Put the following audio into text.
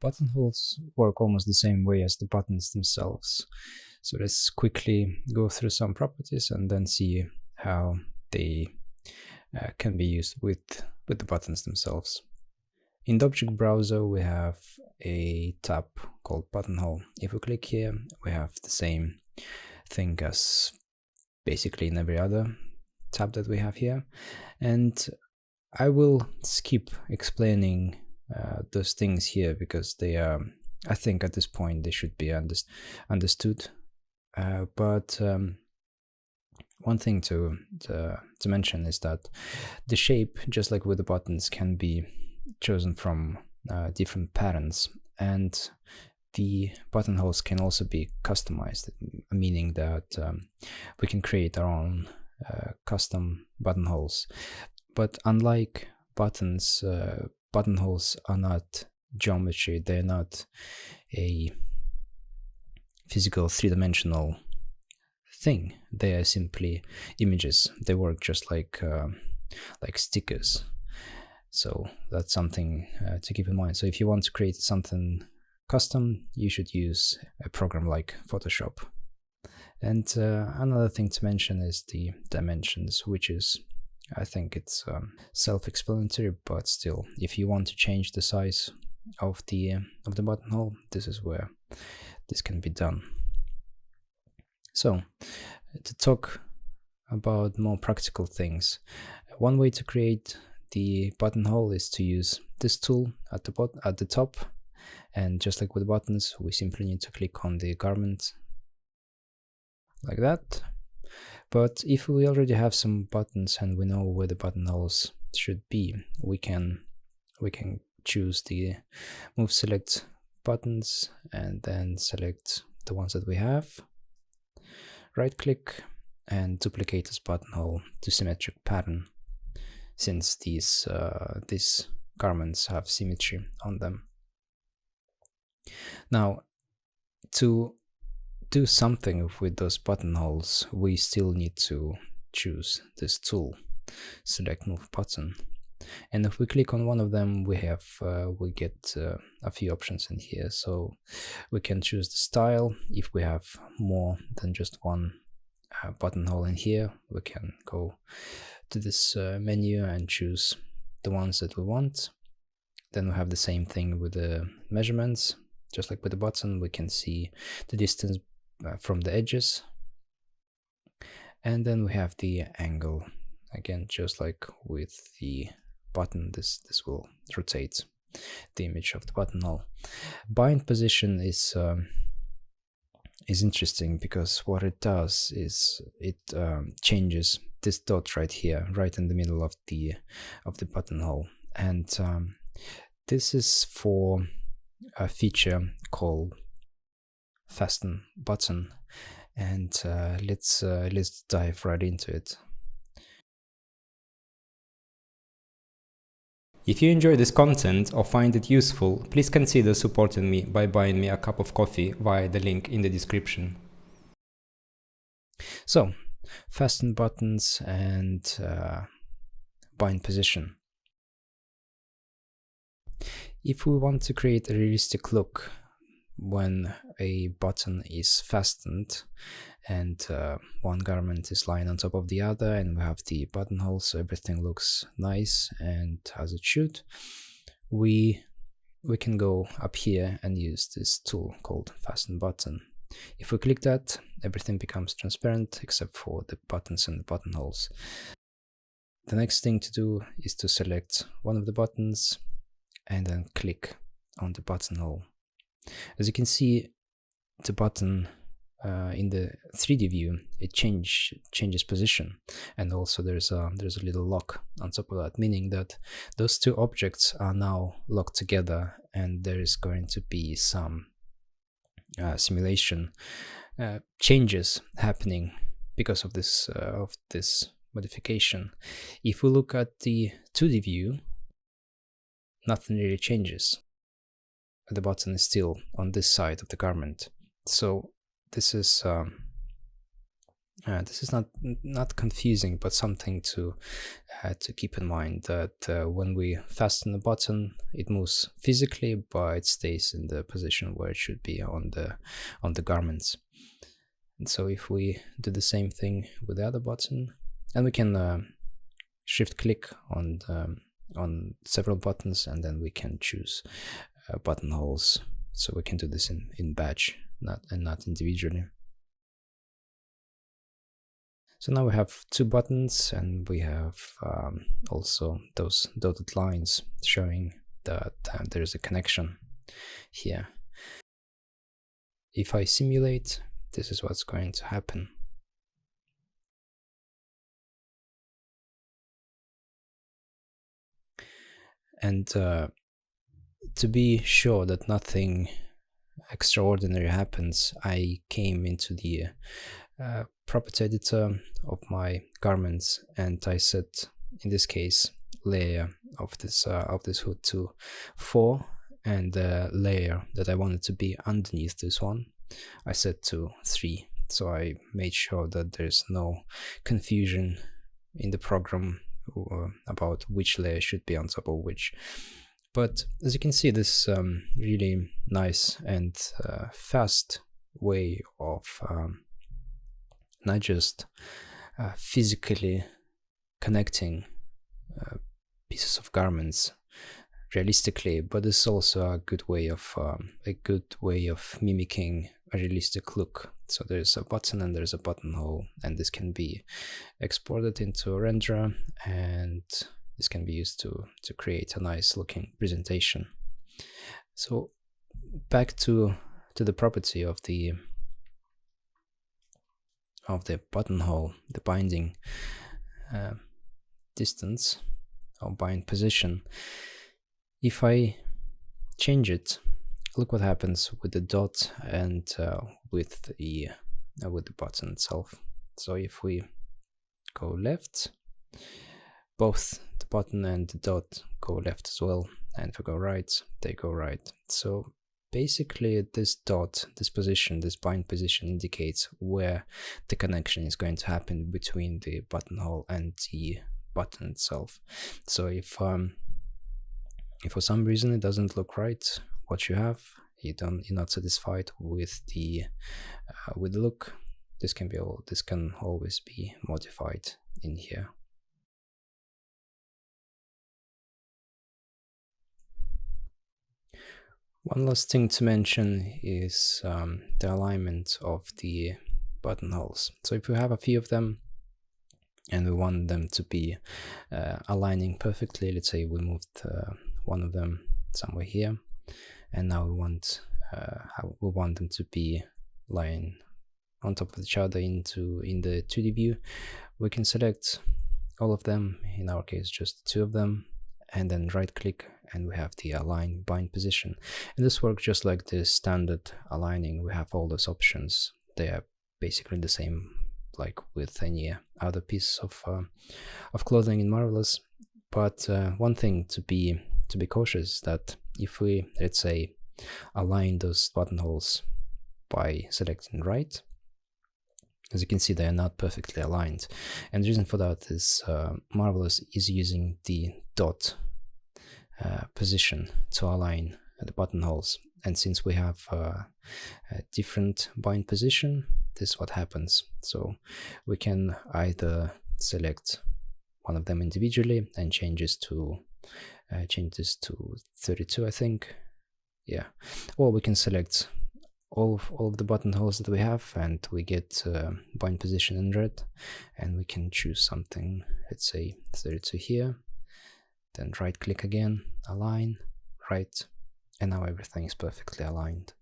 Buttonholes work almost the same way as the buttons themselves. So let's quickly go through some properties and then see how they can be used with the buttons themselves. In the object browser, we have a tab called Buttonhole. If we click here, we have the same thing as basically in every other tab that we have here. And I will skip explaining those things here because they are, I think at this point they should be understood. But one thing to mention is that the shape, just like with the buttons, can be chosen from different patterns, and the buttonholes can also be customized, meaning that we can create our own custom buttonholes. But unlike buttons, buttonholes are not geometry, they're not a physical three-dimensional thing, they are simply images. They work just like stickers. So that's something to keep in mind. So if you want to create something custom, you should use a program like Photoshop. And another thing to mention is the dimensions, which is, I think it's self-explanatory, but still, if you want to change the size of the buttonhole, this is where this can be done. So, to talk about more practical things, one way to create the buttonhole is to use this tool at the top, and just like with buttons, we simply need to click on the garment like that. But if we already have some buttons and we know where the buttonholes should be, we can choose the move select buttons and then select the ones that we have, right click and duplicate this buttonhole to symmetric pattern, since these garments have symmetry on them. Now, to do something with those buttonholes, we still need to choose this tool, select move button, and if we click on one of them, we get a few options in here. So we can choose the style. If we have more than just one buttonhole in here, we can go to this menu and choose the ones that we want. Then we have the same thing with the measurements. Just like with the button, we can see the distance from the edges, and then we have the angle. Again, just like with the button, this will rotate the image of the buttonhole. Bind position is interesting because what it does is it changes this dot right here, right in the middle of the buttonhole, and this is for a feature called fasten button, and let's dive right into it. If you enjoy this content or find it useful, please consider supporting me by buying me a cup of coffee via the link in the description. So, fasten buttons and bind position. If we want to create a realistic look when a button is fastened and one garment is lying on top of the other and we have the buttonhole, so everything looks nice and as it should, we can go up here and use this tool called fasten button. If we click that, everything becomes transparent except for the buttons and the buttonholes. The next thing to do is to select one of the buttons and then click on the buttonhole. As you can see, the button in the 3D view, it changes position, and also there's a little lock on top of that, meaning that those two objects are now locked together, and there is going to be some simulation changes happening because of this modification. If we look at the 2D view, nothing really changes. The button is still on this side of the garment. So this is This is not confusing, but something to keep in mind, that when we fasten the button, it moves physically, but it stays in the position where it should be on the garments. And so if we do the same thing with the other button, and we can shift click on several buttons, and then we can choose buttonholes. So we can do this in batch, not individually. So now we have two buttons, and we have also those dotted lines showing that there is a connection here. If I simulate, this is what's going to happen. And to be sure that nothing extraordinary happens, I came into the property editor of my garments, and I set, in this case, layer of this hood to 4, and the layer that I wanted to be underneath this one I set to 3. So I made sure that there's no confusion in the program about which layer should be on top of which. But as you can see, this really nice and fast way of not just physically connecting pieces of garments realistically, but it's also a good way of mimicking a realistic look. So there's a button and there's a buttonhole, and this can be exported into a renderer, and this can be used to create a nice looking presentation. So back to the property of the buttonhole, the binding distance or bind position. If I change it, look what happens with the dot and with the button itself. So if we go left, both the button and the dot go left as well, and if we go right, they go right. So basically this dot, this position, this bind position indicates where the connection is going to happen between the buttonhole and the button itself. So if for some reason it doesn't look right, what you have, you're not satisfied with the look, this can always be modified in here. One last thing to mention is the alignment of the buttonholes. So if we have a few of them and we want them to be aligning perfectly, let's say we moved one of them somewhere here, and now we want them to be lying on top of each other in the 2D view, we can select all of them, in our case just 2 of them, and then right click, and we have the align bind position. And this works just like the standard aligning. We have all those options. They are basically the same like with any other piece of clothing in Marvelous. But one thing to be cautious is that if we, let's say, align those buttonholes by selecting right, as you can see, they are not perfectly aligned. And the reason for that is Marvelous is using the dot position to align the buttonholes. And since we have a different bind position, this is what happens. So we can either select one of them individually and change this to 32, I think. Yeah. Or we can select all of the buttonholes that we have, and we get bind position in red, and we can choose something, let's say 32 here, then right click again, align, right, and now everything is perfectly aligned.